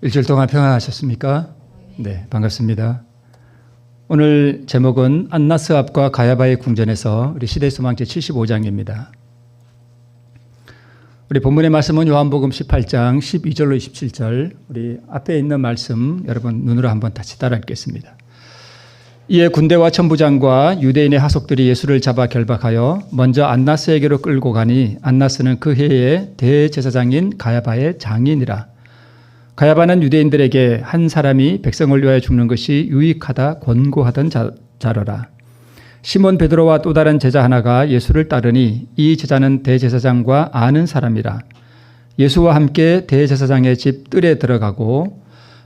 일주일 동안 평안하셨습니까? 네, 반갑습니다. 오늘 제목은 안나스 앞과 가야바의 궁전에서 우리 시대소망 제75장입니다. 우리 본문의 말씀은 요한복음 18장 12절로 27절, 우리 앞에 있는 말씀 여러분 눈으로 한번 다시 따라 읽겠습니다. 이에 군대와 천부장과 유대인의 하속들이 예수를 잡아 결박하여 먼저 안나스에게로 끌고 가니 안나스는 그 해의 대제사장인 가야바의 장인이라. 가야바는 유대인들에게 한 사람이 백성을 위하여 죽는 것이 유익하다 권고하던 자로라. 시몬 베드로와 또 다른 제자 하나가 예수를 따르니 이 제자는 대제사장과 아는 사람이라. 예수와 함께 대제사장의 집 뜰에 들어가고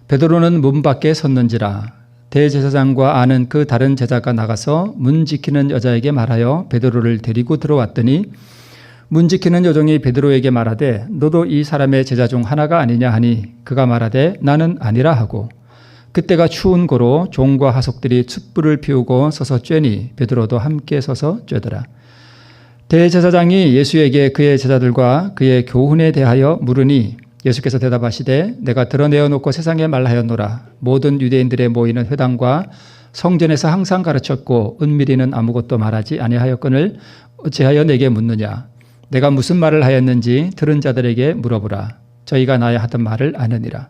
베드로는 문 밖에 섰는지라. 대제사장과 아는 그 다른 제자가 나가서 문 지키는 여자에게 말하여 베드로를 데리고 들어왔더니 문 지키는 여종이 베드로에게 말하되 너도 이 사람의 제자 중 하나가 아니냐 하니 그가 말하되 나는 아니라 하고 그때가 추운 고로 종과 하속들이 숯불을 피우고 서서 쬐니 베드로도 함께 서서 쬐더라. 대제사장이 예수에게 그의 제자들과 그의 교훈에 대하여 물으니 예수께서 대답하시되 내가 드러내어 놓고 세상에 말하였노라. 모든 유대인들의 모이는 회당과 성전에서 항상 가르쳤고 은밀히는 아무것도 말하지 아니하였거늘 어찌하여 내게 묻느냐. 내가 무슨 말을 하였는지 들은 자들에게 물어보라. 저희가 나의 하던 말을 아느니라.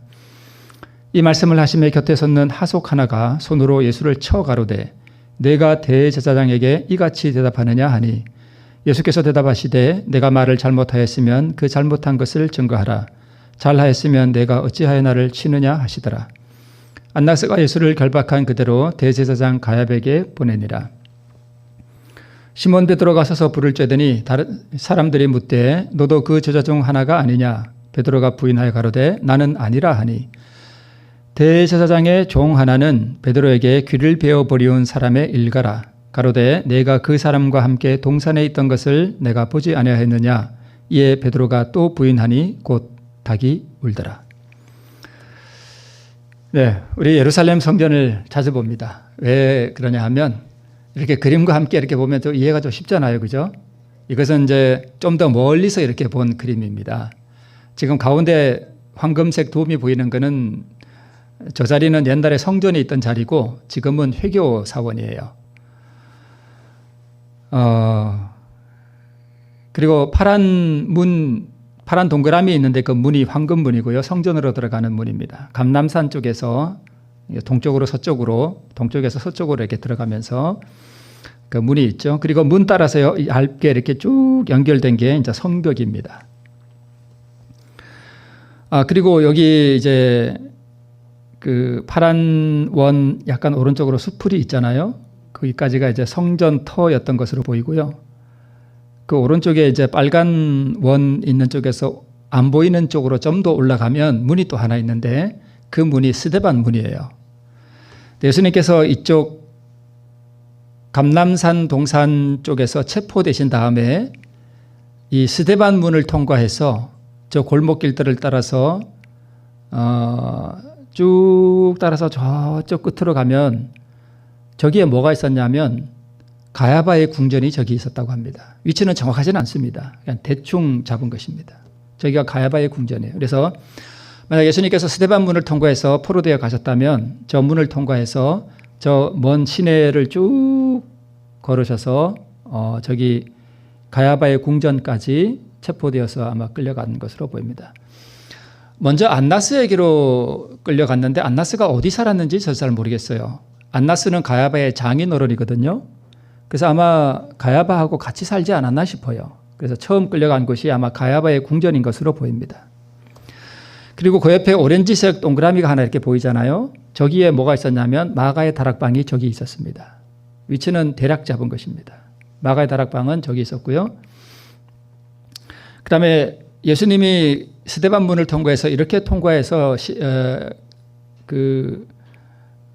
이 말씀을 하시며 곁에 섰는 하속 하나가 손으로 예수를 쳐 가로되 내가 대제사장에게 이같이 대답하느냐 하니 예수께서 대답하시되 내가 말을 잘못하였으면 그 잘못한 것을 증거하라. 잘하였으면 내가 어찌하여 나를 치느냐 하시더라. 안나스가 예수를 결박한 그대로 대제사장 가야바에게 보내니라. 시몬 베드로가 서서 불을 쬐더니 다른 사람들이 묻되 너도 그 제자 중 하나가 아니냐. 베드로가 부인하여 가로되 나는 아니라 하니 대제사장의 종 하나는 베드로에게 귀를 베어 버리운 사람의 일가라. 가로되 내가 그 사람과 함께 동산에 있던 것을 내가 보지 아니하였느냐. 이에 베드로가 또 부인하니 곧 닭이 울더라. 네, 우리 예루살렘 성전을 자주 봅니다. 왜 그러냐 하면 이렇게 그림과 함께 이렇게 보면 또 이해가 좀 쉽잖아요. 그죠? 이것은 이제 좀 더 멀리서 이렇게 본 그림입니다. 지금 가운데 황금색 돔이 보이는 것은 저 자리는 옛날에 성전에 있던 자리고 지금은 회교 사원이에요. 그리고 파란 동그라미 있는데 그 문이 황금문이고요. 성전으로 들어가는 문입니다. 감람산 쪽에서 동쪽으로 서쪽으로, 동쪽에서 서쪽으로 이렇게 들어가면서 그 문이 있죠. 그리고 문 따라서 얇게 이렇게 쭉 연결된 게 이제 성벽입니다. 그리고 여기 이제 그 파란 원 약간 오른쪽으로 수풀이 있잖아요. 거기까지가 이제 성전 터였던 것으로 보이고요. 그 오른쪽에 이제 빨간 원 있는 쪽에서 안 보이는 쪽으로 좀 더 올라가면 문이 또 하나 있는데 그 문이 스데반 문이에요. 예수님께서 이쪽 감람산 동산 쪽에서 체포되신 다음에 이 스데반 문을 통과해서 저 골목길들을 따라서 쭉 따라서 저쪽 끝으로 가면 저기에 뭐가 있었냐면 가야바의 궁전이 저기 있었다고 합니다. 위치는 정확하지는 않습니다. 그냥 대충 잡은 것입니다. 저기가 가야바의 궁전이에요. 그래서 만약 예수님께서 스데반 문을 통과해서 포로되어 가셨다면 저 문을 통과해서 저 먼 시내를 쭉 걸으셔서 저기 가야바의 궁전까지 체포되어서 아마 끌려간 것으로 보입니다. 먼저 안나스에게로 끌려갔는데 안나스가 어디 살았는지 저도 잘 모르겠어요. 안나스는 가야바의 장인 어른이거든요. 그래서 아마 가야바하고 같이 살지 않았나 싶어요. 그래서 처음 끌려간 곳이 아마 가야바의 궁전인 것으로 보입니다. 그리고 그 옆에 오렌지색 동그라미가 하나 이렇게 보이잖아요. 저기에 뭐가 있었냐면 마가의 다락방이 저기 있었습니다. 위치는 대략 잡은 것입니다. 마가의 다락방은 저기 있었고요. 그 다음에 예수님이 스데반 문을 통과해서 이렇게 통과해서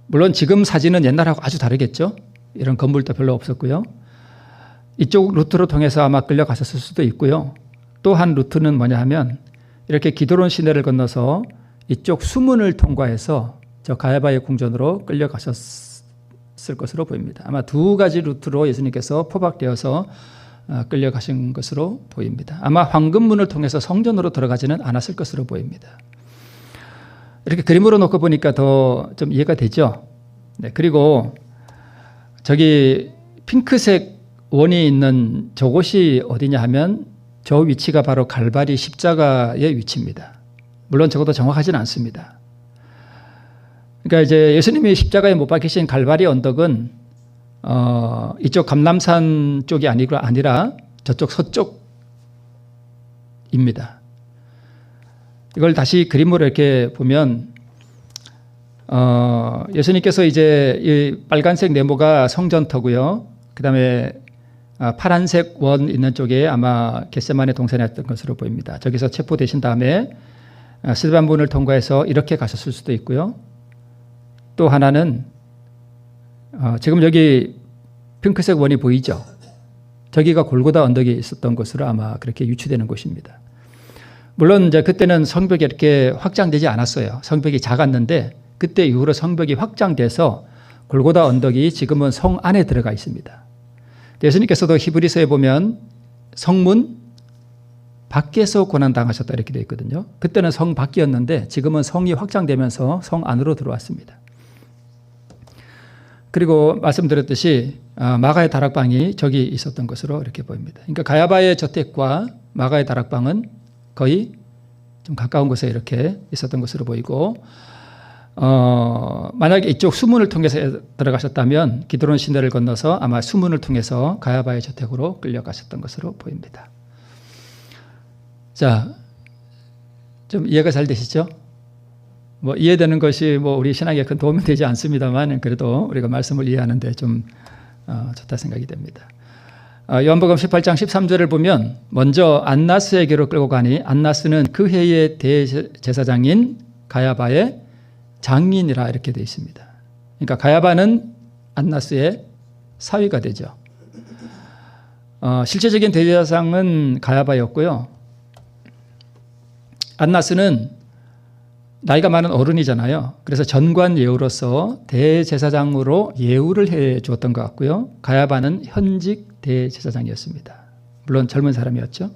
물론 지금 사진은 옛날하고 아주 다르겠죠. 이런 건물도 별로 없었고요. 이쪽 루트로 통해서 아마 끌려갔었을 수도 있고요. 또 한 루트는 뭐냐 하면 이렇게 기드론 시내를 건너서 이쪽 수문을 통과해서 저 가야바의 궁전으로 끌려가셨을 것으로 보입니다. 아마 두 가지 루트로 예수님께서 포박되어서 끌려가신 것으로 보입니다. 아마 황금문을 통해서 성전으로 들어가지는 않았을 것으로 보입니다. 이렇게 그림으로 놓고 보니까 더 좀 이해가 되죠. 네, 그리고 저기 핑크색 원이 있는 저곳이 어디냐 하면 저 위치가 바로 갈바리 십자가의 위치입니다. 물론 적어도 정확하지는 않습니다. 그러니까 이제 예수님이 십자가에 못 박히신 갈바리 언덕은 이쪽 감람산 쪽이 아니라 저쪽 서쪽입니다. 이걸 다시 그림으로 이렇게 보면 예수님께서 이제 이 빨간색 네모가 성전터고요. 그다음에 파란색 원 있는 쪽에 아마 겟세마네 동산이었던 것으로 보입니다. 저기서 체포되신 다음에 스데반문을 통과해서 이렇게 가셨을 수도 있고요. 또 하나는 지금 여기 핑크색 원이 보이죠? 저기가 골고다 언덕이 있었던 것으로 아마 그렇게 유추되는 곳입니다. 물론 이제 그때는 성벽이 이렇게 확장되지 않았어요. 성벽이 작았는데 그때 이후로 성벽이 확장돼서 골고다 언덕이 지금은 성 안에 들어가 있습니다. 예수님께서도 히브리서에 보면 성문 밖에서 고난당하셨다 이렇게 되어 있거든요. 그때는 성 밖이었는데 지금은 성이 확장되면서 성 안으로 들어왔습니다. 그리고 말씀드렸듯이 마가의 다락방이 저기 있었던 것으로 이렇게 보입니다. 그러니까 가야바의 저택과 마가의 다락방은 거의 좀 가까운 곳에 이렇게 있었던 것으로 보이고 만약에 이쪽 수문을 통해서 들어가셨다면 기드론 시내를 건너서 아마 수문을 통해서 가야바의 저택으로 끌려가셨던 것으로 보입니다. 자, 좀 이해가 잘 되시죠? 뭐 이해되는 것이 뭐 우리 신앙에 큰 도움이 되지 않습니다만 그래도 우리가 말씀을 이해하는데 좀 좋다 생각이 됩니다. 요한복음 18장 13절을 보면 먼저 안나스에게로 끌고 가니 안나스는 그 해의 대제사장인 가야바의 장인이라 이렇게 되어 있습니다. 그러니까 가야바는 안나스의 사위가 되죠. 실제적인 대제사장은 가야바였고요. 안나스는 나이가 많은 어른이잖아요. 그래서 전관 예우로서 대제사장으로 예우를 해 주었던 것 같고요. 가야바는 현직 대제사장이었습니다. 물론 젊은 사람이었죠.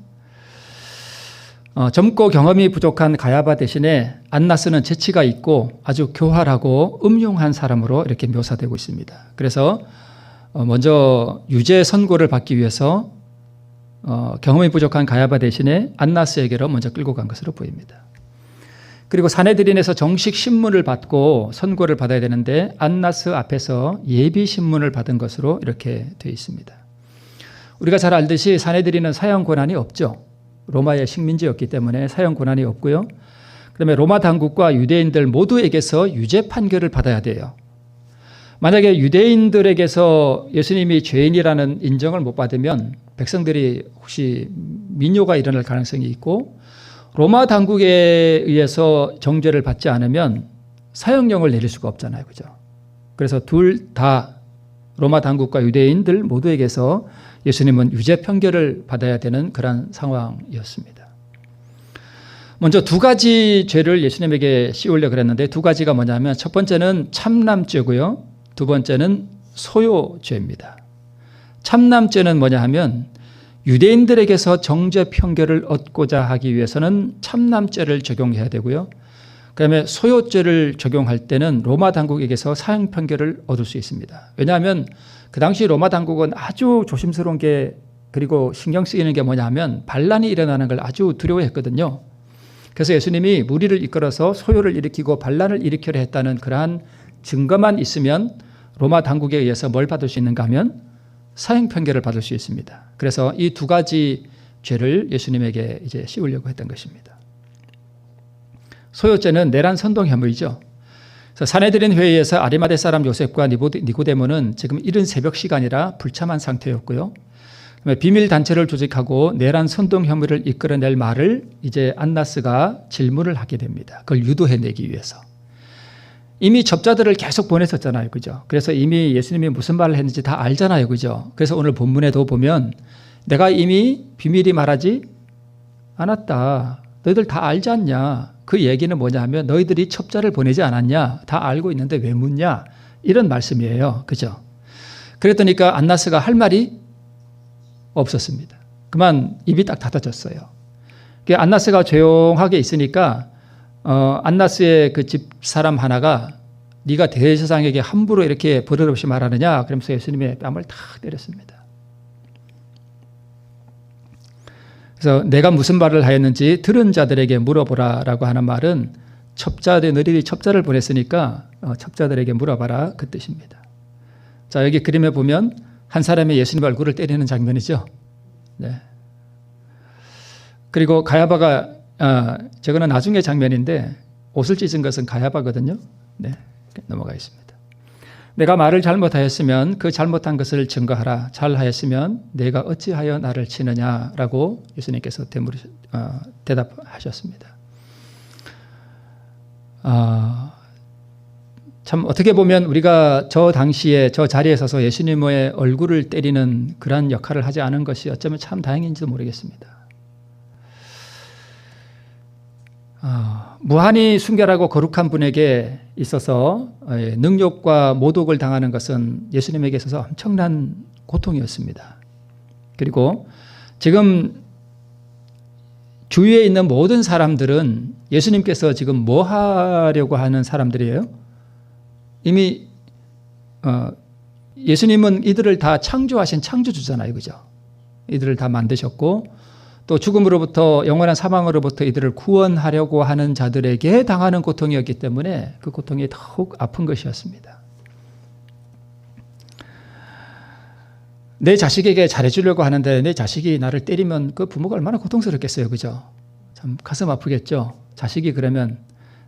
젊고 경험이 부족한 가야바 대신에 안나스는 재치가 있고 아주 교활하고 음흉한 사람으로 이렇게 묘사되고 있습니다. 그래서 먼저 유죄 선고를 받기 위해서 경험이 부족한 가야바 대신에 안나스에게로 먼저 끌고 간 것으로 보입니다. 그리고 사내들인에서 정식 신문을 받고 선고를 받아야 되는데 안나스 앞에서 예비 신문을 받은 것으로 이렇게 되어 있습니다. 우리가 잘 알듯이 사내들인은 사형 권한이 없죠. 로마의 식민지였기 때문에 사형 권한이 없고요. 그다음에 로마 당국과 유대인들 모두에게서 유죄 판결을 받아야 돼요. 만약에 유대인들에게서 예수님이 죄인이라는 인정을 못 받으면 백성들이 혹시 민요가 일어날 가능성이 있고 로마 당국에 의해서 정죄를 받지 않으면 사형령을 내릴 수가 없잖아요. 그죠? 그래서 둘 다 로마 당국과 유대인들 모두에게서 예수님은 유죄 판결을 받아야 되는 그런 상황이었습니다. 먼저 두 가지 죄를 예수님에게 씌우려고 그랬는데 두 가지가 뭐냐면 첫 번째는 참남죄고요. 두 번째는 소요죄입니다. 참남죄는 뭐냐 하면 유대인들에게서 정죄 판결을 얻고자 하기 위해서는 참남죄를 적용해야 되고요. 그다음에 소요죄를 적용할 때는 로마 당국에게서 사형 판결을 얻을 수 있습니다. 왜냐하면 그 당시 로마 당국은 아주 조심스러운 게 그리고 신경 쓰이는 게 뭐냐 하면 반란이 일어나는 걸 아주 두려워했거든요. 그래서 예수님이 무리를 이끌어서 소요를 일으키고 반란을 일으키려 했다는 그러한 증거만 있으면 로마 당국에 의해서 뭘 받을 수 있는가 하면 사형 판결을 받을 수 있습니다. 그래서 이 두 가지 죄를 예수님에게 이제 씌우려고 했던 것입니다. 소요죄는 내란 선동 혐의죠. 그래서 사내들인 회의에서 아리마대 사람 요셉과 니고데모는 지금 이른 새벽 시간이라 불참한 상태였고요. 비밀 단체를 조직하고 내란 선동 혐의를 이끌어낼 말을 이제 안나스가 질문을 하게 됩니다. 그걸 유도해내기 위해서. 이미 접자들을 계속 보냈었잖아요. 그죠? 그래서 이미 예수님이 무슨 말을 했는지 다 알잖아요. 그죠? 그래서 오늘 본문에도 보면 내가 이미 비밀이 말하지 않았다. 너희들 다 알지 않냐? 그 얘기는 뭐냐 하면 너희들이 첩자를 보내지 않았냐? 다 알고 있는데 왜 묻냐? 이런 말씀이에요. 그죠? 그랬더니까 안나스가 할 말이 없었습니다. 그만 입이 딱 닫아졌어요. 안나스가 조용하게 있으니까 안나스의 그 집 사람 하나가 네가 대제사장에게 함부로 이렇게 버릇없이 말하느냐 그러면서 예수님의 뺨을 탁 때렸습니다. 그래서 내가 무슨 말을 하였는지 들은 자들에게 물어보라라고 하는 말은 첩자들 너희들이 첩자를 보냈으니까 첩자들에게 물어봐라 그 뜻입니다. 자, 여기 그림에 보면 한 사람이 예수님 얼굴을 때리는 장면이죠. 네. 그리고 가야바가 저거는 나중에 장면인데 옷을 찢은 것은 가야바거든요. 네, 넘어가겠습니다. 내가 말을 잘못하였으면 그 잘못한 것을 증거하라. 잘하였으면 내가 어찌하여 나를 치느냐라고 예수님께서 대답하셨습니다. 참 어떻게 보면 우리가 저 당시에 저 자리에 서서 예수님의 얼굴을 때리는 그러한 역할을 하지 않은 것이 어쩌면 참 다행인지도 모르겠습니다. 무한히 순결하고 거룩한 분에게 있어서 능욕과 모독을 당하는 것은 예수님에게 있어서 엄청난 고통이었습니다. 그리고 지금 주위에 있는 모든 사람들은 예수님께서 지금 뭐 하려고 하는 사람들이에요? 이미 예수님은 이들을 다 창조하신 창조주잖아요. 그죠? 이들을 다 만드셨고 또 죽음으로부터 영원한 사망으로부터 이들을 구원하려고 하는 자들에게 당하는 고통이었기 때문에 그 고통이 더욱 아픈 것이었습니다. 내 자식에게 잘해주려고 하는데 내 자식이 나를 때리면 그 부모가 얼마나 고통스럽겠어요. 그죠? 참 가슴 아프겠죠. 자식이 그러면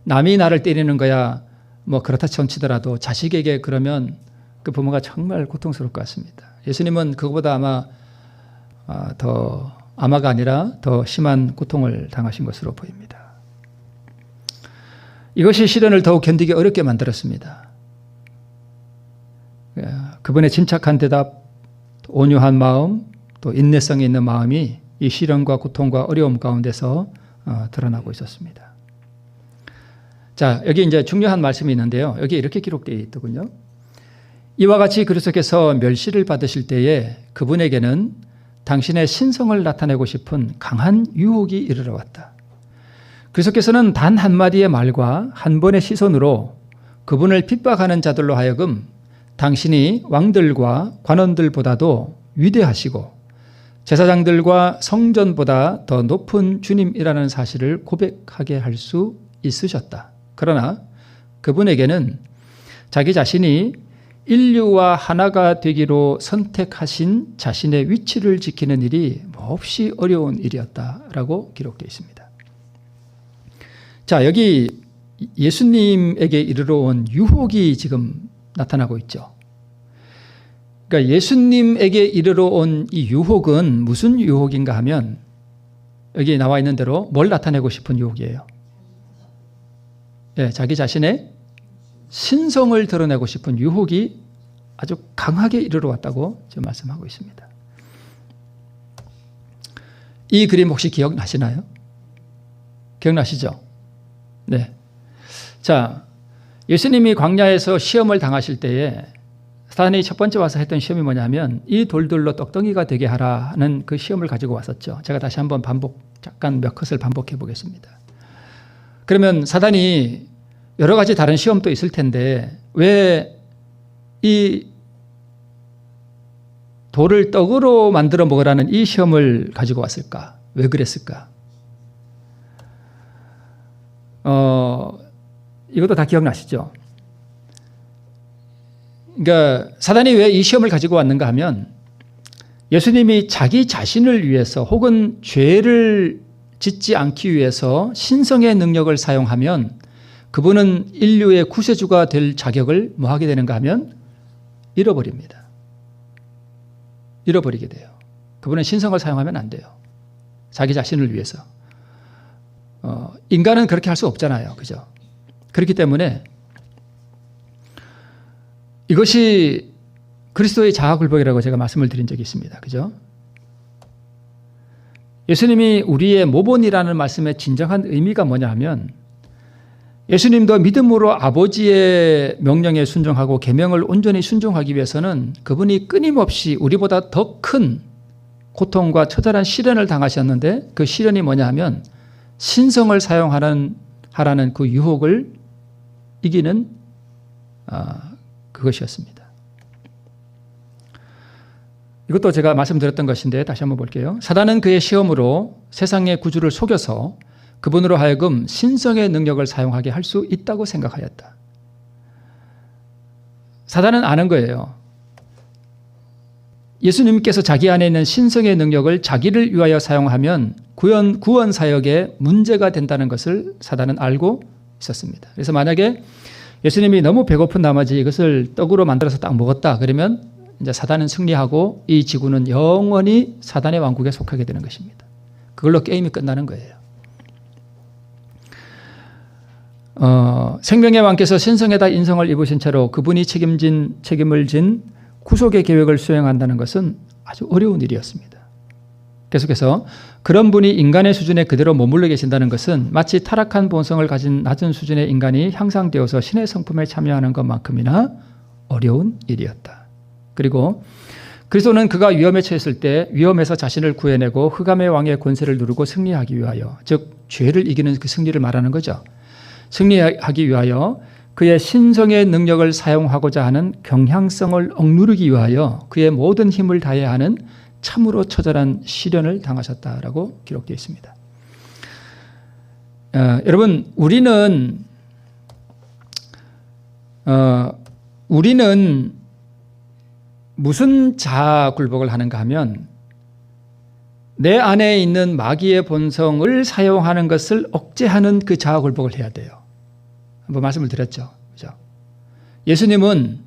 남이 나를 때리는 거야 뭐 그렇다 쳐치더라도 자식에게 그러면 그 부모가 정말 고통스러울 것 같습니다. 예수님은 그것보다 아마가 아니라 더 심한 고통을 당하신 것으로 보입니다. 이것이 시련을 더욱 견디기 어렵게 만들었습니다. 그분의 침착한 대답, 온유한 마음, 또 인내성이 있는 마음이 이 시련과 고통과 어려움 가운데서 드러나고 있었습니다. 자, 여기 이제 중요한 말씀이 있는데요. 여기 이렇게 기록되어 있더군요. 이와 같이 그리스도께서 멸시를 받으실 때에 그분에게는 당신의 신성을 나타내고 싶은 강한 유혹이 이르러 왔다. 그리스도께서는 단 한마디의 말과 한 번의 시선으로 그분을 핍박하는 자들로 하여금 당신이 왕들과 관원들보다도 위대하시고 제사장들과 성전보다 더 높은 주님이라는 사실을 고백하게 할 수 있으셨다. 그러나 그분에게는 자기 자신이 인류와 하나가 되기로 선택하신 자신의 위치를 지키는 일이 몹시 어려운 일이었다라고 기록되어 있습니다. 자, 여기 예수님에게 이르러 온 유혹이 지금 나타나고 있죠. 그러니까 예수님에게 이르러 온 이 유혹은 무슨 유혹인가 하면 여기 나와 있는 대로 뭘 나타내고 싶은 유혹이에요? 네, 자기 자신의 신성을 드러내고 싶은 유혹이 아주 강하게 이르러 왔다고 지금 말씀하고 있습니다. 이 그림 혹시 기억나시나요? 기억나시죠? 네. 자, 예수님이 광야에서 시험을 당하실 때에 사단이 첫 번째 와서 했던 시험이 뭐냐면 이 돌들로 떡덩이가 되게 하라는 그 시험을 가지고 왔었죠. 제가 다시 한번 잠깐 몇 컷을 반복해 보겠습니다. 그러면 사단이 여러 가지 다른 시험도 있을 텐데 왜 이 돌을 떡으로 만들어 먹으라는 이 시험을 가지고 왔을까? 왜 그랬을까? 이것도 다 기억나시죠? 그러니까 사단이 왜 이 시험을 가지고 왔는가 하면 예수님이 자기 자신을 위해서 혹은 죄를 짓지 않기 위해서 신성의 능력을 사용하면 그분은 인류의 구세주가 될 자격을 뭐 하게 되는가 하면 잃어버립니다. 잃어버리게 돼요. 그분은 신성을 사용하면 안 돼요. 자기 자신을 위해서. 인간은 그렇게 할 수 없잖아요. 그죠? 그렇기 때문에 이것이 그리스도의 자아굴복이라고 제가 말씀을 드린 적이 있습니다. 그죠? 예수님이 우리의 모본이라는 말씀의 진정한 의미가 뭐냐 하면 예수님도 믿음으로 아버지의 명령에 순종하고 계명을 온전히 순종하기 위해서는 그분이 끊임없이 우리보다 더 큰 고통과 처절한 시련을 당하셨는데 그 시련이 뭐냐 하면 신성을 사용하는 하라는 그 유혹을 이기는 그것이었습니다. 이것도 제가 말씀드렸던 것인데 다시 한번 볼게요. 사단은 그의 시험으로 세상의 구주를 속여서 그분으로 하여금 신성의 능력을 사용하게 할 수 있다고 생각하였다. 사단은 아는 거예요. 예수님께서 자기 안에 있는 신성의 능력을 자기를 위하여 사용하면 구원 사역에 문제가 된다는 것을 사단은 알고 있었습니다. 그래서 만약에 예수님이 너무 배고픈 나머지 이것을 떡으로 만들어서 딱 먹었다 그러면 이제 사단은 승리하고 이 지구는 영원히 사단의 왕국에 속하게 되는 것입니다. 그걸로 게임이 끝나는 거예요. 생명의 왕께서 신성에다 인성을 입으신 채로 그분이 책임을 진 구속의 계획을 수행한다는 것은 아주 어려운 일이었습니다. 계속해서 그런 분이 인간의 수준에 그대로 머물러 계신다는 것은 마치 타락한 본성을 가진 낮은 수준의 인간이 향상되어서 신의 성품에 참여하는 것만큼이나 어려운 일이었다. 그리고 그리스도는 그가 위험에 처했을 때 위험에서 자신을 구해내고 흑암의 왕의 권세를 누르고 승리하기 위하여, 즉 죄를 이기는 그 승리를 말하는 거죠. 승리하기 위하여 그의 신성의 능력을 사용하고자 하는 경향성을 억누르기 위하여 그의 모든 힘을 다해야 하는 참으로 처절한 시련을 당하셨다라고 기록되어 있습니다. 여러분, 우리는 무슨 자아 굴복을 하는가 하면 내 안에 있는 마귀의 본성을 사용하는 것을 억제하는 그 자아 굴복을 해야 돼요. 한번 말씀을 드렸죠. 그죠? 예수님은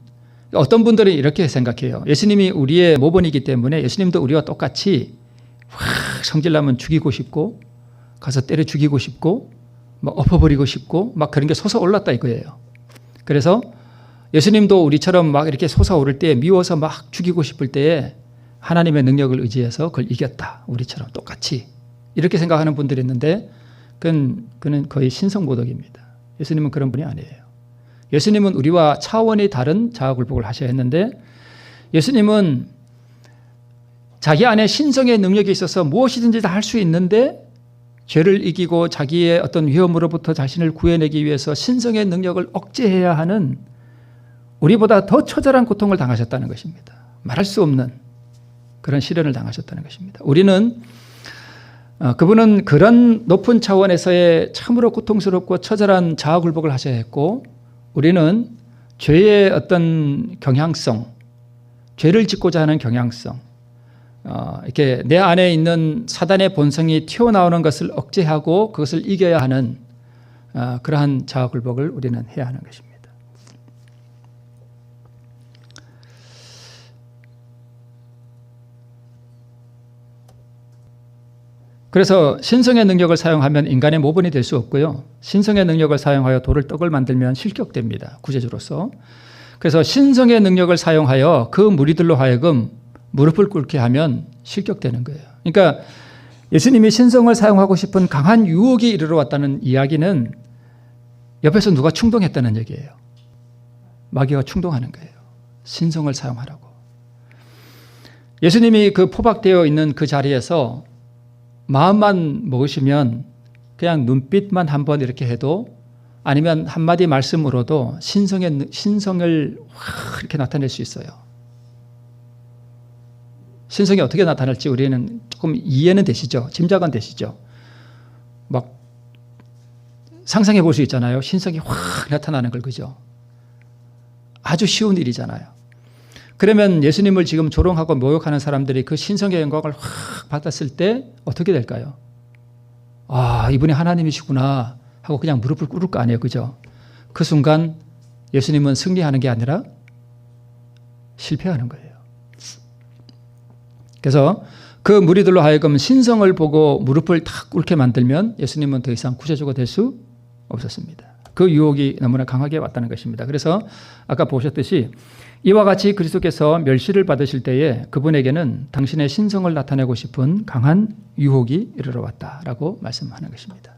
어떤 분들은 이렇게 생각해요. 예수님이 우리의 모본이기 때문에 예수님도 우리와 똑같이 확 성질나면 죽이고 싶고 가서 때려 죽이고 싶고 막 엎어버리고 싶고 막 그런 게 솟아올랐다 이거예요. 그래서 예수님도 우리처럼 막 이렇게 솟아오를 때 미워서 막 죽이고 싶을 때에 하나님의 능력을 의지해서 그걸 이겼다. 우리처럼 똑같이. 이렇게 생각하는 분들이 있는데 그는 거의 신성모독입니다. 예수님은 그런 분이 아니에요. 예수님은 우리와 차원이 다른 자아 굴복을 하셔야 했는데 예수님은 자기 안에 신성의 능력이 있어서 무엇이든지 다 할 수 있는데 죄를 이기고 자기의 어떤 위험으로부터 자신을 구해내기 위해서 신성의 능력을 억제해야 하는 우리보다 더 처절한 고통을 당하셨다는 것입니다. 말할 수 없는 그런 시련을 당하셨다는 것입니다. 그분은 그런 높은 차원에서의 참으로 고통스럽고 처절한 자아 굴복을 하셔야 했고 우리는 죄의 어떤 경향성, 죄를 짓고자 하는 경향성, 이렇게 내 안에 있는 사단의 본성이 튀어나오는 것을 억제하고 그것을 이겨야 하는 그러한 자아 굴복을 우리는 해야 하는 것입니다. 그래서 신성의 능력을 사용하면 인간의 모본이 될 수 없고요. 신성의 능력을 사용하여 돌을 떡을 만들면 실격됩니다. 구제주로서. 그래서 신성의 능력을 사용하여 그 무리들로 하여금 무릎을 꿇게 하면 실격되는 거예요. 그러니까 예수님이 신성을 사용하고 싶은 강한 유혹이 이르러 왔다는 이야기는 옆에서 누가 충동했다는 얘기예요. 마귀가 충동하는 거예요. 신성을 사용하라고. 예수님이 그 포박되어 있는 그 자리에서 마음만 먹으시면 그냥 눈빛만 한번 이렇게 해도 아니면 한마디 말씀으로도 신성을 확 이렇게 나타낼 수 있어요. 신성이 어떻게 나타날지 우리는 조금 이해는 되시죠? 짐작은 되시죠? 막 상상해 볼 수 있잖아요. 신성이 확 나타나는 걸, 그죠? 아주 쉬운 일이잖아요. 그러면 예수님을 지금 조롱하고 모욕하는 사람들이 그 신성의 영광을 확 받았을 때 어떻게 될까요? 아, 이분이 하나님이시구나 하고 그냥 무릎을 꿇을 거 아니에요. 그죠? 그 순간 예수님은 승리하는 게 아니라 실패하는 거예요. 그래서 그 무리들로 하여금 신성을 보고 무릎을 탁 꿇게 만들면 예수님은 더 이상 구세주가 될 수 없었습니다. 그 유혹이 너무나 강하게 왔다는 것입니다. 그래서 아까 보셨듯이 이와 같이 그리스도께서 멸시를 받으실 때에 그분에게는 당신의 신성을 나타내고 싶은 강한 유혹이 이르러 왔다라고 말씀하는 것입니다.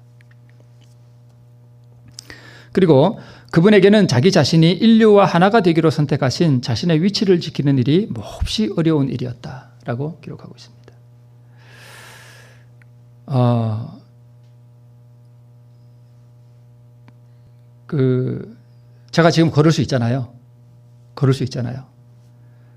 그리고 그분에게는 자기 자신이 인류와 하나가 되기로 선택하신 자신의 위치를 지키는 일이 몹시 어려운 일이었다라고 기록하고 있습니다. 제가 지금 걸을 수 있잖아요. 걸을 수 있잖아요.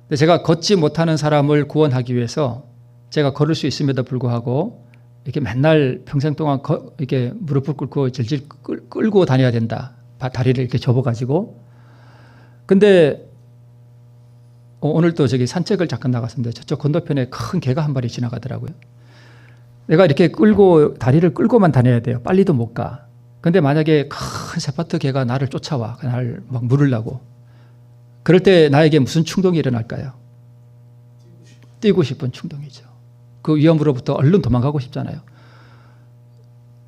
근데 제가 걷지 못하는 사람을 구원하기 위해서 제가 걸을 수 있음에도 불구하고 이렇게 맨날 평생 동안 이렇게 무릎을 꿇고 질질 끌고 다녀야 된다. 다리를 이렇게 접어가지고. 근데 오늘 또 저기 산책을 잠깐 나갔습니다. 저쪽 건너편에 큰 개가 한 마리 지나가더라고요. 내가 이렇게 다리를 끌고만 다녀야 돼요. 빨리도 못 가. 근데 만약에 큰 세파트 개가 나를 쫓아와. 나를 막 물으려고. 그럴 때 나에게 무슨 충동이 일어날까요? 뛰고 싶은 충동이죠. 그 위험으로부터 얼른 도망가고 싶잖아요.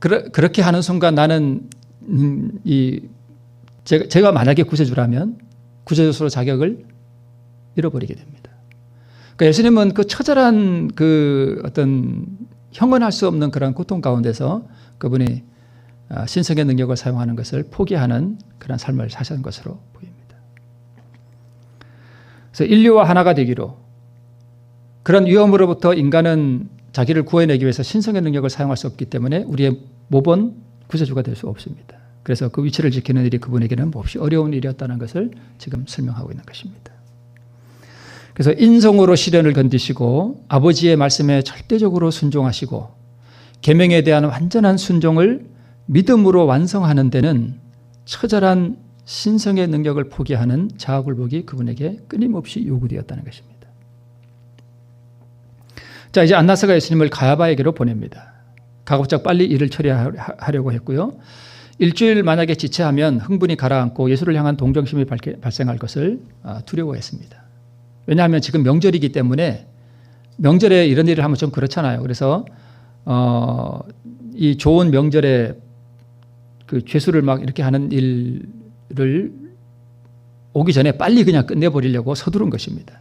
그렇게 하는 순간 나는 제가 만약에 구세주라면 구세주로 자격을 잃어버리게 됩니다. 그러니까 예수님은 그 처절한 어떤 형언할 수 없는 그런 고통 가운데서 그분이 신성의 능력을 사용하는 것을 포기하는 그런 삶을 사신 것으로 보입니다. 그래서 인류와 하나가 되기로 그런 위험으로부터 인간은 자기를 구해내기 위해서 신성의 능력을 사용할 수 없기 때문에 우리의 모본 구세주가 될 수 없습니다. 그래서 그 위치를 지키는 일이 그분에게는 몹시 어려운 일이었다는 것을 지금 설명하고 있는 것입니다. 그래서 인성으로 시련을 견디시고 아버지의 말씀에 절대적으로 순종하시고 계명에 대한 완전한 순종을 믿음으로 완성하는 데는 처절한 신성의 능력을 포기하는 자아굴복이 그분에게 끊임없이 요구되었다는 것입니다. 자, 이제 안나스가 예수님을 가야바에게로 보냅니다. 가급적 빨리 일을 처리하려고 했고요. 일주일 만약에 지체하면 흥분이 가라앉고 예수를 향한 동정심이 발생할 것을 두려워했습니다. 왜냐하면 지금 명절이기 때문에 명절에 이런 일을 하면 좀 그렇잖아요. 그래서 이 좋은 명절에 그 죄수를 막 이렇게 하는 일을 오기 전에 빨리 그냥 끝내버리려고 서두른 것입니다.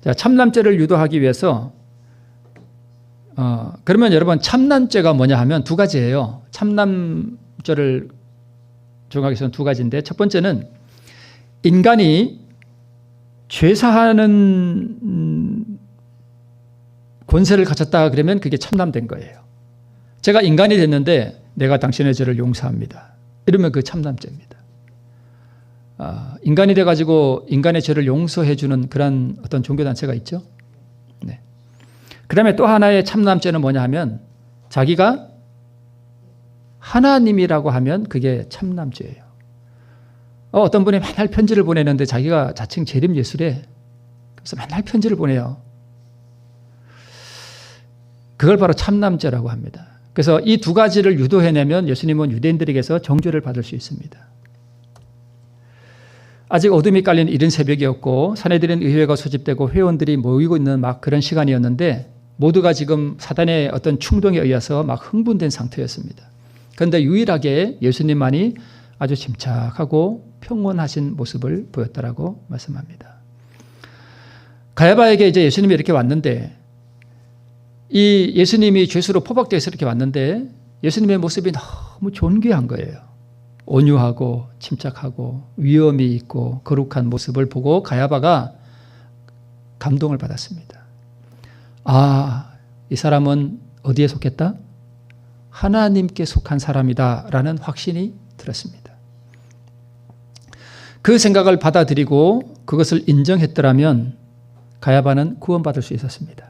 자, 참남죄를 유도하기 위해서 그러면 여러분 참남죄가 뭐냐 하면 두 가지예요. 참남죄를 적용하기 위해서는 두 가지인데 첫 번째는 인간이 죄사하는 권세를 가졌다 그러면 그게 참남된 거예요. 제가 인간이 됐는데 내가 당신의 죄를 용서합니다. 이러면 그 참남죄입니다. 인간이 돼가지고 인간의 죄를 용서해주는 그런 어떤 종교단체가 있죠. 네. 그 다음에 또 하나의 참남죄는 뭐냐 하면 자기가 하나님이라고 하면 그게 참남죄예요. 어떤 분이 맨날 편지를 보내는데 자기가 자칭 재림 예수래. 그래서 맨날 편지를 보내요. 그걸 바로 참남죄라고 합니다. 그래서 이 두 가지를 유도해내면 예수님은 유대인들에게서 정죄를 받을 수 있습니다. 아직 어둠이 깔린 이른 새벽이었고 사내들인 의회가 소집되고 회원들이 모이고 있는 막 그런 시간이었는데 모두가 지금 사단의 어떤 충동에 의해서 막 흥분된 상태였습니다. 그런데 유일하게 예수님만이 아주 침착하고 평온하신 모습을 보였다라고 말씀합니다. 가야바에게 이제 예수님이 이렇게 왔는데 이 예수님이 죄수로 포박되어서 이렇게 왔는데 예수님의 모습이 너무 존귀한 거예요. 온유하고 침착하고 위엄이 있고 거룩한 모습을 보고 가야바가 감동을 받았습니다. 이 사람은 어디에 속했다? 하나님께 속한 사람이다라는 확신이 들었습니다. 그 생각을 받아들이고 그것을 인정했더라면 가야바는 구원받을 수 있었습니다.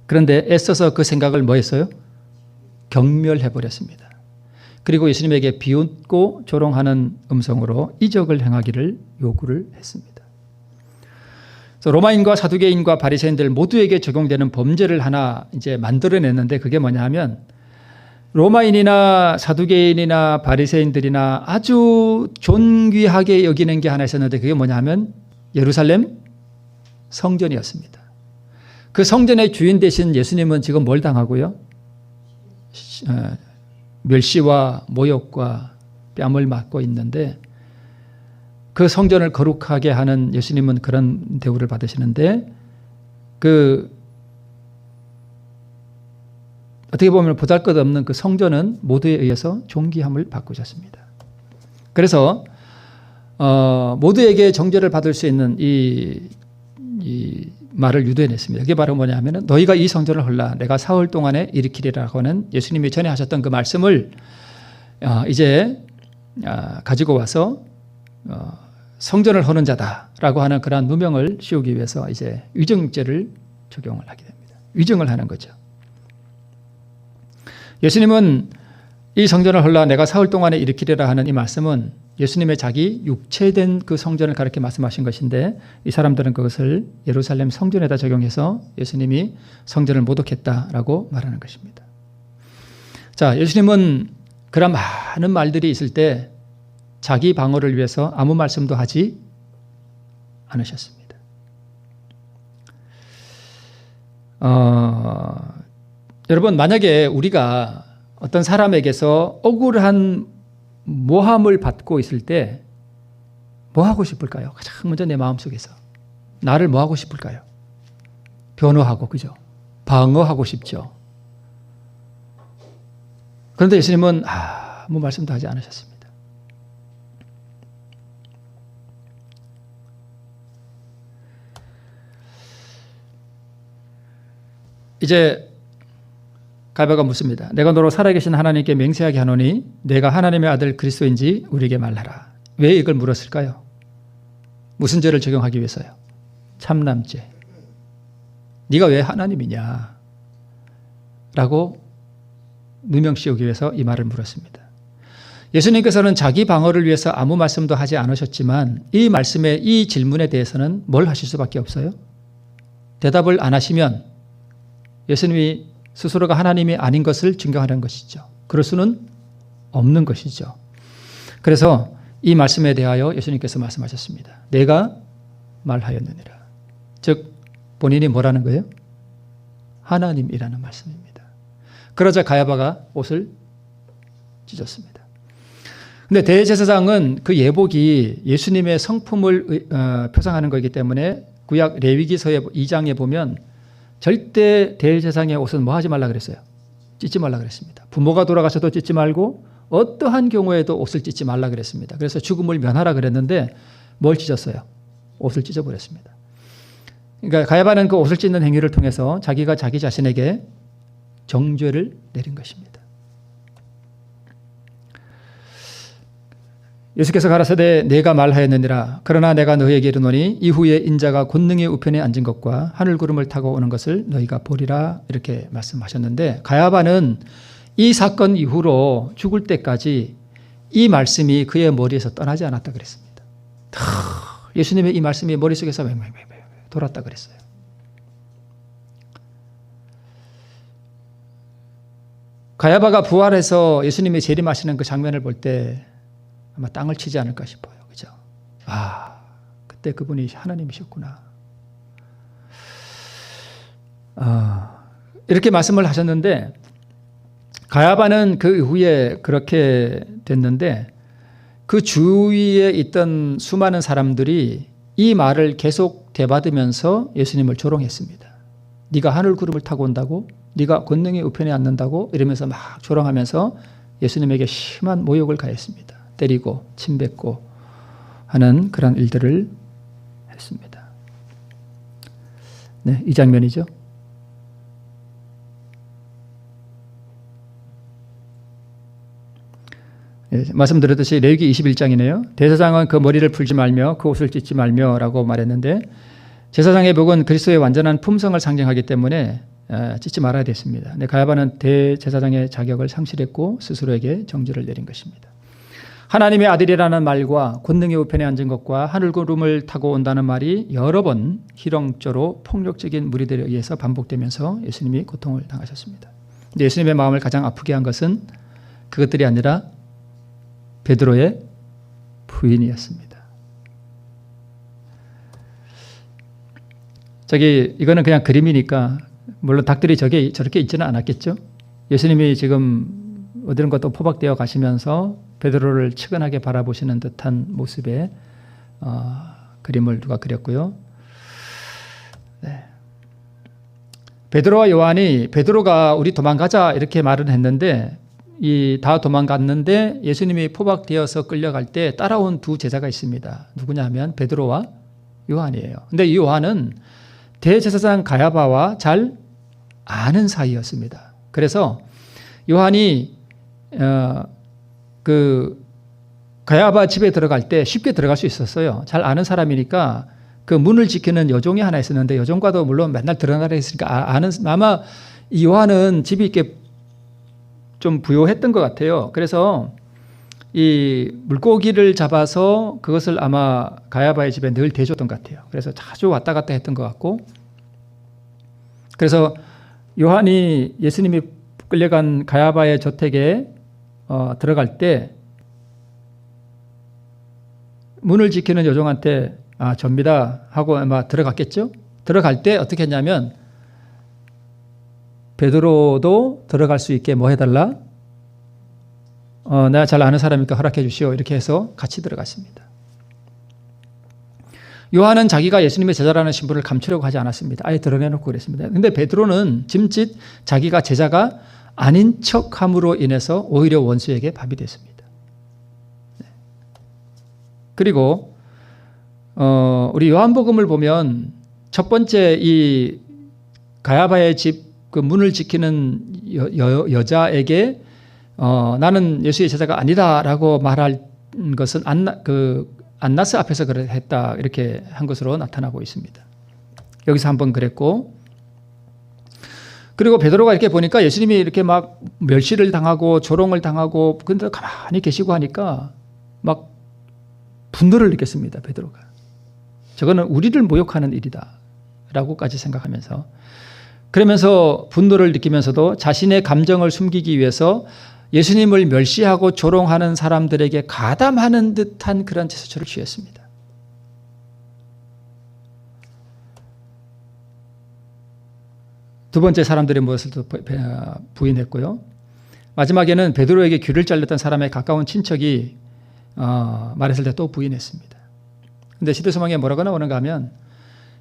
그런데 애써서 그 생각을 뭐 했어요? 경멸해버렸습니다. 그리고 예수님에게 비웃고 조롱하는 음성으로 이적을 행하기를 요구를 했습니다. 그래서 로마인과 사두개인과 바리새인들 모두에게 적용되는 범죄를 하나 이제 만들어냈는데 그게 뭐냐 하면 로마인이나 사두개인이나 바리새인들이나 아주 존귀하게 여기는 게 하나 있었는데 그게 뭐냐 하면 예루살렘 성전이었습니다. 그 성전의 주인 되신 예수님은 지금 뭘 당하고요? 멸시와 모욕과 뺨을 맞고 있는데 그 성전을 거룩하게 하는 예수님은 그런 대우를 받으시는데 어떻게 보면 보잘것없는 그 성전은 모두에 의해서 존귀함을 바꾸셨습니다. 그래서 모두에게 정죄를 받을 수 있는 이 말을 유도해냈습니다. 그게 바로 뭐냐 하면 너희가 이 성전을 헐라 내가 사흘 동안에 일으키리라고 하는 예수님이 전에 하셨던 그 말씀을 이제 가지고 와서 성전을 허는 자다라고 하는 그러한 누명을 씌우기 위해서 이제 위증죄를 적용을 하게 됩니다. 위증을 하는 거죠. 예수님은 이 성전을 헐라 내가 사흘 동안에 일으키리라 하는 이 말씀은 예수님의 자기 육체된 그 성전을 가르쳐 말씀하신 것인데, 이 사람들은 그것을 예루살렘 성전에다 적용해서 예수님이 성전을 모독했다라고 말하는 것입니다. 자, 예수님은 그런 많은 말들이 있을 때 자기 방어를 위해서 아무 말씀도 하지 않으셨습니다. 여러분, 만약에 우리가 어떤 사람에게서 억울한 모함을 받고 있을 때 뭐 하고 싶을까요? 가장 먼저 내 마음속에서 나를 뭐 하고 싶을까요? 변호하고, 그죠? 방어하고 싶죠. 그런데 예수님은 아무 말씀도 하지 않으셨습니다. 이제 가랴바가 묻습니다. 내가 너로 살아계신 하나님께 맹세하게 하노니 내가 하나님의 아들 그리스도인지 우리에게 말하라. 왜 이걸 물었을까요? 무슨 죄를 적용하기 위해서요? 참남죄. 네가 왜 하나님이냐? 라고 누명 씌우기 위해서 이 말을 물었습니다. 예수님께서는 자기 방어를 위해서 아무 말씀도 하지 않으셨지만 이 말씀에, 이 질문에 대해서는 뭘 하실 수밖에 없어요? 대답을 안 하시면 예수님이 스스로가 하나님이 아닌 것을 증거하는 것이죠. 그럴 수는 없는 것이죠. 그래서 이 말씀에 대하여 예수님께서 말씀하셨습니다. 내가 말하였느니라. 즉 본인이 뭐라는 거예요? 하나님이라는 말씀입니다. 그러자 가랴바가 옷을 찢었습니다. 근데 대제사장은 그 예복이 예수님의 성품을 표상하는 것이기 때문에 구약 레위기서의 2장에 보면 절대 대제사장의 옷은 뭐 하지 말라 그랬어요? 찢지 말라 그랬습니다. 부모가 돌아가셔도 찢지 말고 어떠한 경우에도 옷을 찢지 말라 그랬습니다. 그래서 죽음을 면하라 그랬는데 뭘 찢었어요? 옷을 찢어버렸습니다. 그러니까 가랴바는 그 옷을 찢는 행위를 통해서 자기가 자기 자신에게 정죄를 내린 것입니다. 예수께서 가라사대 내가 말하였느니라. 그러나 내가 너희에게 이르노니 이후에 인자가 권능의 우편에 앉은 것과 하늘 구름을 타고 오는 것을 너희가 보리라. 이렇게 말씀하셨는데, 가랴바는 이 사건 이후로 죽을 때까지 이 말씀이 그의 머리에서 떠나지 않았다 그랬습니다. 예수님의 이 말씀이 머릿속에서 돌았다 그랬어요. 가랴바가 부활해서 예수님이 재림하시는 그 장면을 볼 때 아마 땅을 치지 않을까 싶어요. 그죠? 그때 그분이 하나님이셨구나. 이렇게 말씀을 하셨는데, 가랴바는 그 이후에 그렇게 됐는데 그 주위에 있던 수많은 사람들이 이 말을 계속 되받으면서 예수님을 조롱했습니다. 네가 하늘 구름을 타고 온다고? 네가 권능의 우편에 앉는다고? 이러면서 막 조롱하면서 예수님에게 심한 모욕을 가했습니다. 때리고 침뱉고 하는 그런 일들을 했습니다. 네, 이 장면이죠. 예, 말씀드렸듯이 레위기 21장이네요. 대제사장은 그 머리를 풀지 말며 그 옷을 찢지 말며 라고 말했는데, 제사장의 복은 그리스도의 완전한 품성을 상징하기 때문에 찢지 말아야 됐습니다. 근데 가랴바는 대제사장의 자격을 상실했고 스스로에게 정죄를 내린 것입니다. 하나님의 아들이라는 말과 권능의 우편에 앉은 것과 하늘구름을 타고 온다는 말이 여러 번 희롱조로 폭력적인 무리들에 의해서 반복되면서 예수님이 고통을 당하셨습니다. 근데 예수님의 마음을 가장 아프게 한 것은 그것들이 아니라 베드로의 부인이었습니다. 이거는 그냥 그림이니까 물론 닭들이 저렇게 있지는 않았겠죠. 예수님이 지금 어디론가 또 포박되어 가시면서 베드로를 측은하게 바라보시는 듯한 모습의 그림을 누가 그렸고요. 네. 베드로와 요한이, 베드로가 우리 도망가자 이렇게 말을 했는데 다 도망갔는데 예수님이 포박되어서 끌려갈 때 따라온 두 제자가 있습니다. 누구냐 하면 베드로와 요한이에요. 근데 이 요한은 대제사장 가랴바와 잘 아는 사이였습니다. 그래서 요한이 가야바 집에 들어갈 때 쉽게 들어갈 수 있었어요. 잘 아는 사람이니까 그 문을 지키는 여종이 하나 있었는데 여종과도 물론 맨날 들어가라 했으니까 아마 이 요한은 집이 이렇게 좀 부요했던 것 같아요. 그래서 이 물고기를 잡아서 그것을 아마 가야바의 집에 늘 대줬던 것 같아요. 그래서 자주 왔다 갔다 했던 것 같고, 그래서 요한이 예수님이 끌려간 가야바의 저택에 들어갈 때 문을 지키는 여종한테 접니다 하고 아마 들어갔겠죠. 들어갈 때 어떻게 했냐면 베드로도 들어갈 수 있게 뭐 해달라? 내가 잘 아는 사람이니까 허락해 주시오. 이렇게 해서 같이 들어갔습니다. 요한은 자기가 예수님의 제자라는 신분을 감추려고 하지 않았습니다. 아예 드러내놓고 그랬습니다. 그런데 베드로는 짐짓 자기가 제자가 아닌 척함으로 인해서 오히려 원수에게 밥이 됐습니다. 그리고 우리 요한복음을 보면 첫 번째 이 가야바의 집 그 문을 지키는 여자에게 나는 예수의 제자가 아니다라고 말할 것은 안나스 앞에서 했다 이렇게 한 것으로 나타나고 있습니다. 여기서 한번 그랬고, 그리고 베드로가 이렇게 보니까 예수님이 이렇게 막 멸시를 당하고 조롱을 당하고 근데 가만히 계시고 하니까 막 분노를 느꼈습니다. 베드로가 저거는 우리를 모욕하는 일이다 라고까지 생각하면서, 그러면서 분노를 느끼면서도 자신의 감정을 숨기기 위해서 예수님을 멸시하고 조롱하는 사람들에게 가담하는 듯한 그런 제스처를 취했습니다. 두 번째 사람들의 무엇을 부인했고요. 마지막에는 베드로에게 귀를 잘렸던 사람의 가까운 친척이 말했을 때 또 부인했습니다. 그런데 시대소망에 뭐라고 나오는가 하면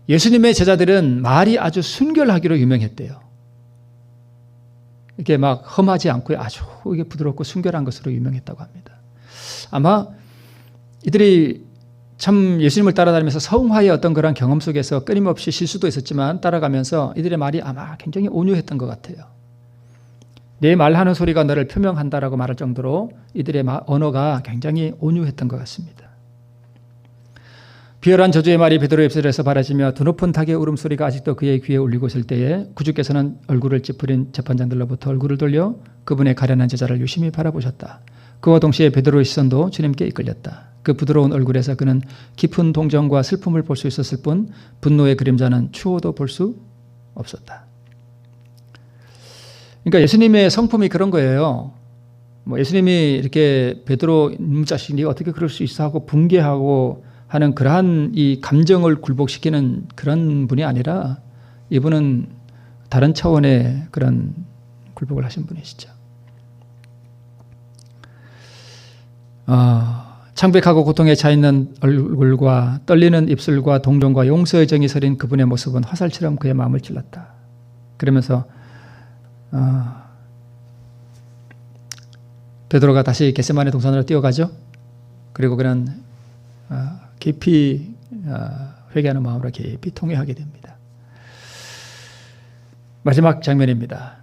예수님의 제자들은 말이 아주 순결하기로 유명했대요. 이렇게 막 험하지 않고 아주 이게 부드럽고 순결한 것으로 유명했다고 합니다. 아마 이들이 참 예수님을 따라다니면서 성화의 어떤 그런 경험 속에서 끊임없이 실수도 있었지만 따라가면서 이들의 말이 아마 굉장히 온유했던 것 같아요. 내 말하는 소리가 너를 표명한다라고 말할 정도로 이들의 언어가 굉장히 온유했던 것 같습니다. 비열한 저주의 말이 베드로의 입술에서 바라지며 드높은 닭의 울음소리가 아직도 그의 귀에 울리고 있을 때에 구주께서는 얼굴을 찌푸린 재판장들로부터 얼굴을 돌려 그분의 가련한 제자를 유심히 바라보셨다. 그와 동시에 베드로의 시선도 주님께 이끌렸다. 그 부드러운 얼굴에서 그는 깊은 동정과 슬픔을 볼 수 있었을 뿐 분노의 그림자는 추호도 볼 수 없었다. 그러니까 예수님의 성품이 그런 거예요. 예수님이 이렇게 베드로 자신이 어떻게 그럴 수 있어 하고 붕괴하고 하는 그러한 이 감정을 굴복시키는 그런 분이 아니라 이분은 다른 차원의 그런 굴복을 하신 분이시죠. 창백하고 고통에 차있는 얼굴과 떨리는 입술과 동정과 용서의 정이 서린 그분의 모습은 화살처럼 그의 마음을 찔렀다. 그러면서 베드로가 다시 겟세마네 동산으로 뛰어가죠. 그리고 그는 깊이 회개하는 마음으로 깊이 통회하게 됩니다. 마지막 장면입니다.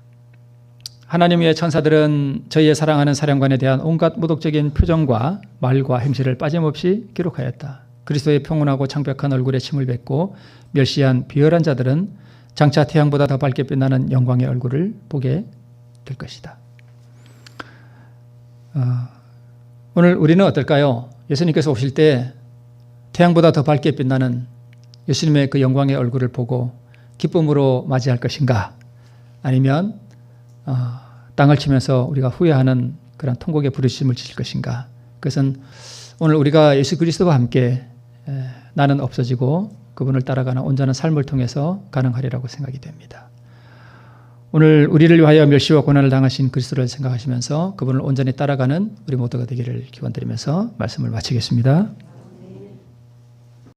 하나님의 천사들은 저희의 사랑하는 사령관에 대한 온갖 모독적인 표정과 말과 행실을 빠짐없이 기록하였다. 그리스도의 평온하고 창백한 얼굴에 침을 뱉고 멸시한 비열한 자들은 장차 태양보다 더 밝게 빛나는 영광의 얼굴을 보게 될 것이다. 오늘 우리는 어떨까요? 예수님께서 오실 때 태양보다 더 밝게 빛나는 예수님의 그 영광의 얼굴을 보고 기쁨으로 맞이할 것인가? 아니면 땅을 치면서 우리가 후회하는 그런 통곡의 부르짖음을 지실 것인가? 그것은 오늘 우리가 예수 그리스도와 함께 나는 없어지고 그분을 따라가는 온전한 삶을 통해서 가능하리라고 생각이 됩니다. 오늘 우리를 위하여 멸시와 고난을 당하신 그리스도를 생각하시면서 그분을 온전히 따라가는 우리 모두가 되기를 기원드리면서 말씀을 마치겠습니다.